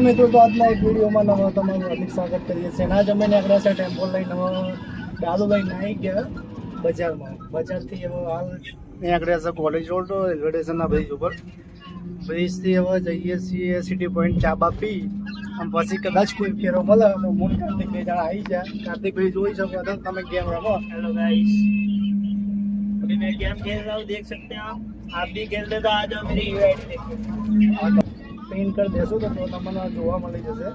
મિત્રો, તો આજના એક વિડીયોમાં નવા તમારું હાર્દિક સ્વાગત કરીએ છીએ. આજ અમે નીકળ્યા છે ટેમ્પો લઈને ડાલુ લઈને આવી ગયા બજારમાં. બજારથી હવે હાલ નીકળ્યા છે કોલેજ રોડ રેલવે સ્ટેશનના બ્રિજ ઉપર. બ્રિજથી હવે જઈએ છીએ સિટી પોઈન્ટ ચા બા પી અને પછી કદાચ કોઈ ફેરો મળે તો હું કાર્તિક બે જણા આવી જાય. કાર્તિકભાઈ જોઈ શકો તો તમે ગેમ રમો. हेलो गाइस, अभी मैं गेम खेल रहा हूँ, देख सकते हैं आप भी खेलते तो आ जाओ मेरी यूआईडी देखो। પિન કરી દેશો તો તમને જોવા મળી જશે.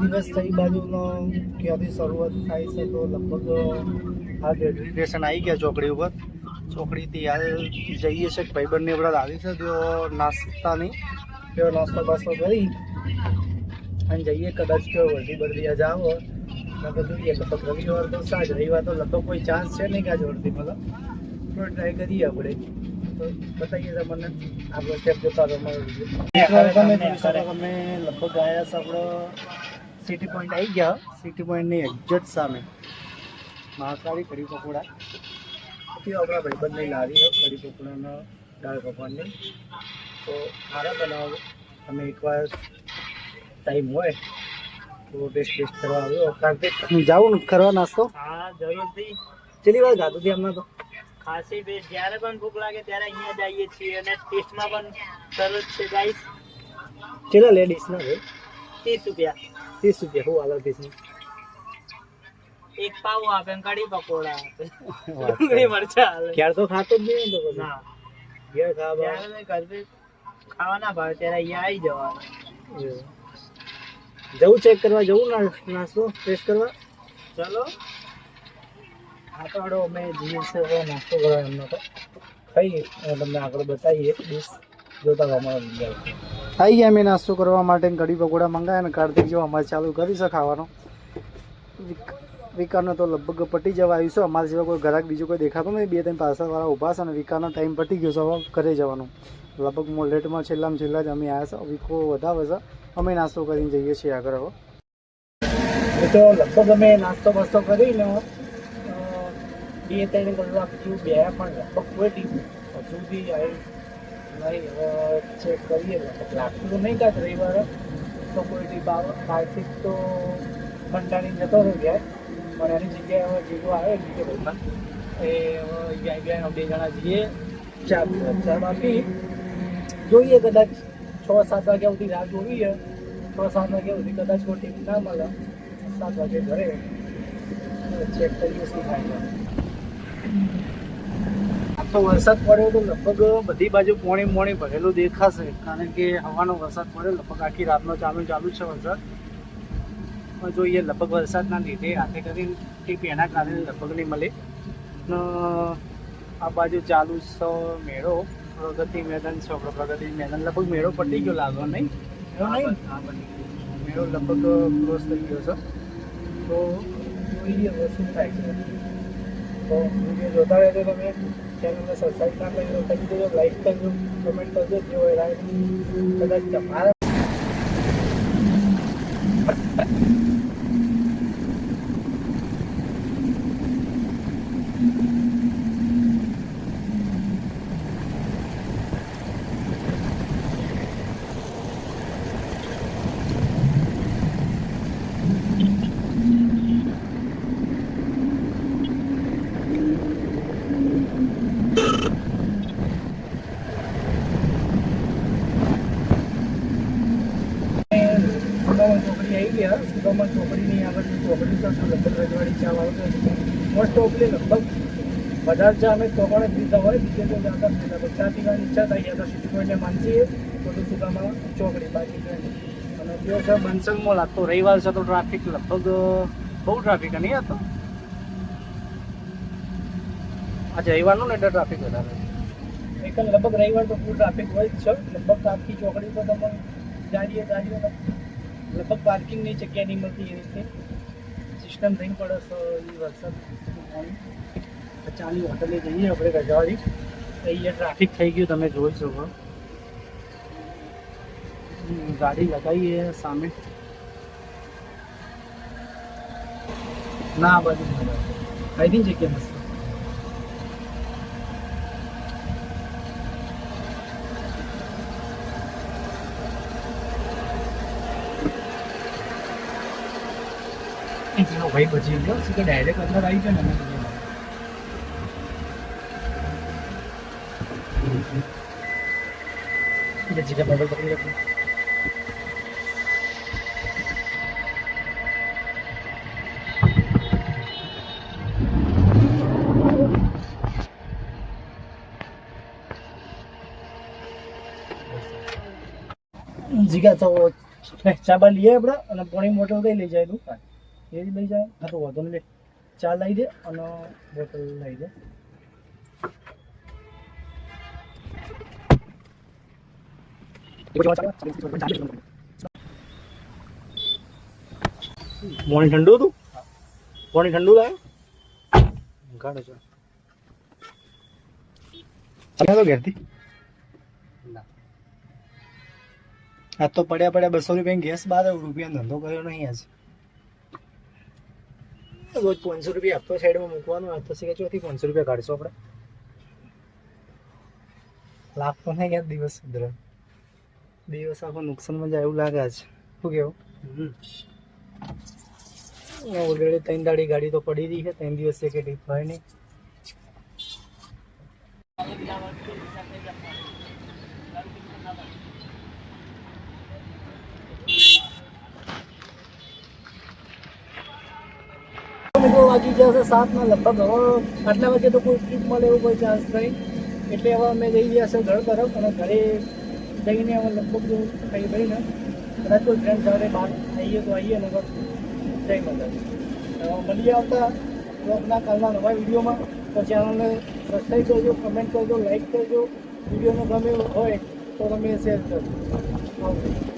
દિવસ થઈ બાજુનો ક્યાંથી શરૂઆત થાય છે તો લગભગ આ રેલવે સ્ટેશન આવી ગયા ચોકડી ઉપર. ચોકડીથી હાલ જઈએ છે ભાઈબંધની આપણે આવી છે તેઓ નાસ્તાની તેઓ નાસ્તો બાસ્તો કરી અને જઈએ. કદાચ કેવો વર્ધી બરદી આજે આવો નકર જોઈએ. લગભગ રવિવાર તો સાંજ, રવિવાર તો લગભગ કોઈ ચાન્સ છે નહીં કે આજે વર્ધી મળે. તો ટ્રાય કરીએ આપણે, તો બતાવીએ તમને આપણે સ્ટેપ જોતા તમે લગભગ આવ્યા છે આપણે સિટી પોઈન્ટ આવી ગયા. સિટી પોઈન્ટની એક્ઝેક્ટ સામે મહાકાળી કઢી પકોડા તે આપણા ભાઈબંધની લાવી છે. કઢી પકોડાના દાળ પકવાનની તો સારા બનાવો. તમે એકવાર ટાઈમ હોય તો ટેસ્ટ કરવા આવ્યો. કાર્તિક જાવું ને કરવા નાસ્તો? हाँ जरूर थी। છેલ્લી વાર ગાતું હતી હમણાં તો ખાસી બે જ્યારે પણ ભૂખ લાગે ત્યારે અહીંયા જઈએ છીએ અને ટેસ્ટમાં પણ સરસ છે ગાઈસ। છેલ્લા લેડીઝ ના ભાઈ 30 રૂપિયા 30 રૂપિયા હું આલા 30 એક પાવ આપે ને કઢી પકોડા આપે, ડુંગળી મરચા આવે। ક્યારે તો ખાતો જ નહીં તો પછી ના, ઘેર ખાવા જ્યારે મેં ઘર પે ખાવાના ભાવે ત્યારે અહીંયા આવી જવાનું। જવું ચેક કરવા જવું નાસ્તો ટેસ્ટ કરવા. ચલો આ તો હડો અમે જઈએ છે હવે નાસ્તો કરવા. એમનો તો ખાઈએ તમને આગળ બતાવીએ ડીશ જોતા અમારા આવી ગયા. અમે નાસ્તો કરવા માટે કઢી પકોડા મંગાવ્યા અને કાર્તિક જો અમારે ચાલુ કરી છે ખાવાનો. વિકારનો તો લગભગ પટી જવા આવ્યું છે. અમારા જેવા કોઈ ગ્રાહક બીજું કોઈ દેખાતો નથી. 2-3 પાર્સલવાળા ઊભા છે અને વિકારનો ટાઈમ પટી ગયો છે. હવે ઘરે જવાનું લગભગ લેટમાં છેલ્લામાં છેલ્લા જ અમે આવ્યા છે. વિકો વધારે છે. અમે નાસ્તો કરીને જઈએ છીએ આગળ. હવે તો લગભગ અમે નાસ્તો બાસ્તો કરીને 2-3 કલાક જેવું બે પણ લગભગ કોઈ ટીમ સુધી આવી નહીં. હવે ચેક કરીએ. લગભગ લાગતું તો નહીં કાંઈ રવિવારે તો કોઈ ટીમ કાર્તિક તો કંટાળી જતો રહ્યો ગયા. પણ એની જગ્યાએ હવે જીગો આવે જીગે ભાઈમાં એ ગયા 2 જણા જઈએ ચા બાકી જોઈએ. કદાચ 6-7 વાગ્યા સુધી રાહ જોઈએ. 6-7 વાગ્યા સુધી કદાચ કોઈ ટીમ ના મળે 7 વાગે ઘરે ચેક કરીએ શું થાય. તો વરસાદ પડ્યો તો લગભગ બધી બાજુ પોણી ભરેલું દેખાશે, કારણ કે હવાનો વરસાદ પડ્યો. લગભગ આખી રાતનો ચાલુ છે વરસાદ. પણ જોઈએ લગભગ વરસાદના લીધે હાથે કરીને ટીપ એના કારણે લગભગ નહીં મળે. આ બાજુ ચાલુ છે મેળો, પ્રગતિ મેદાન છે. પ્રગતિ મેદાન લગભગ મેળો પટી ગયો લાગો નહીં? મેળો નહીં, મેળો લગભગ ક્લોઝ થઈ ગયો છે. તો જોઈએ હવે શું થાય છે. તો વિડીયો જોતા રહેજો. તમે ચેનલને સબસ્ક્રાઈબ ના કરી દેજો, લાઈક કરજો, કમેન્ટ કરજો. જે હોય કદાચ તમારા ચોકડી આવી ગયા. સુદામા ચોકડીની આગળની ચોકડી તો લગભગ રજવાડી ચા આવતો મોસ્ટ ઓફલી લગભગ વધારે ચા અમે તો પણ પીતા હોય. બીજે તો જાતા જ પીતા. ચા પીવાની ઈચ્છા થઈ ગયા તો સિટી પોઈન્ટને માનસીએ તો સુદામા ચોકડી બાકી છે. અને જો છે બનસંગ મોલ. આ તો રવિવાર છે તો ટ્રાફિક લગભગ બહુ ટ્રાફિક નહીં હતો આજે રવિવારનું ને એટલે ટ્રાફિક વધારે. એક લગભગ રવિવાર તો ફૂલ ટ્રાફિક હોય જ છે. લગભગ આખી ચોકડી તો તમે ગાડીઓ લગભગ પાર્કિંગની જગ્યા નહીં મળતી. એ રીતે સિસ્ટમ થઈ પડે છે. એ વરસાદ ચાલી હોટલે જઈએ આપણે ગજાવાડી. અહીંયા ટ્રાફિક થઈ ગયું તમે જોઈ શકો. ગાડી લગાવીએ સામે ના આ બાજુ આઈ થિંક જગ્યા મસ્ત. ભાઈ બચી ગયો કે ડાયરેક્ટ અંદર આવી ગયો ને જીગા મોબાઈલ પકડી રાખો. જીગા તો ચાબા લઈએ આપણે અને પાણી બોટલ કઈ લઈ જાય તું એ જ લઈ જાય. હા તો વાંધો નહીં, ચા લઈ દે અને બોટલ લઈ દે. પાણી ઠંડુ હતું, પાણી ઠંડુ લાગે ગાડો છો તો ઘેરથી. આજ તો પડ્યા 200 રૂપિયા ગેસ 12 રૂપિયા ધંધો કર્યો નહીં આજ. રોજ 500 રૂપિયા આપતો સાઈડમાં મૂકવાનું. આજ તો શીખે ચોથી 500 રૂપિયા કાઢશો આપણે. લાખ તો નહીં યાર દિવસ સુધરે. દિવસ આખો નુકસાનમાં જાય એવું લાગે છે. શું કેવું? ઓલરેડી 3 દાડી ગાડી તો પડી રહી છે. 3 દિવસ કે ટીપ હોય નહીં. મિત્રો વાગી જશે 7 લગભગ. હવે આટલા વાગે તો કોઈ ટ્રીપ મળે એવું કોઈ ચાન્સ નહીં. એટલે હવે અમે જઈ ગયા છે ઘર તરફ. અને ઘરે જઈને હવે લગભગ ખાઈ ભાઈને કદાચ કોઈ ફ્રેન્ડ સાથે બહાર આવીએ તો આવીએ ને જય માતા. મળીએ આવતા બ્લોગના કાલના નવા વિડીયોમાં. તો ચેનલને સબસ્ક્રાઈબ કરજો, કમેન્ટ કરજો, લાઈક કરજો. વિડીયોનો ગમે હોય તો તમે શેર કરજો. આવજો.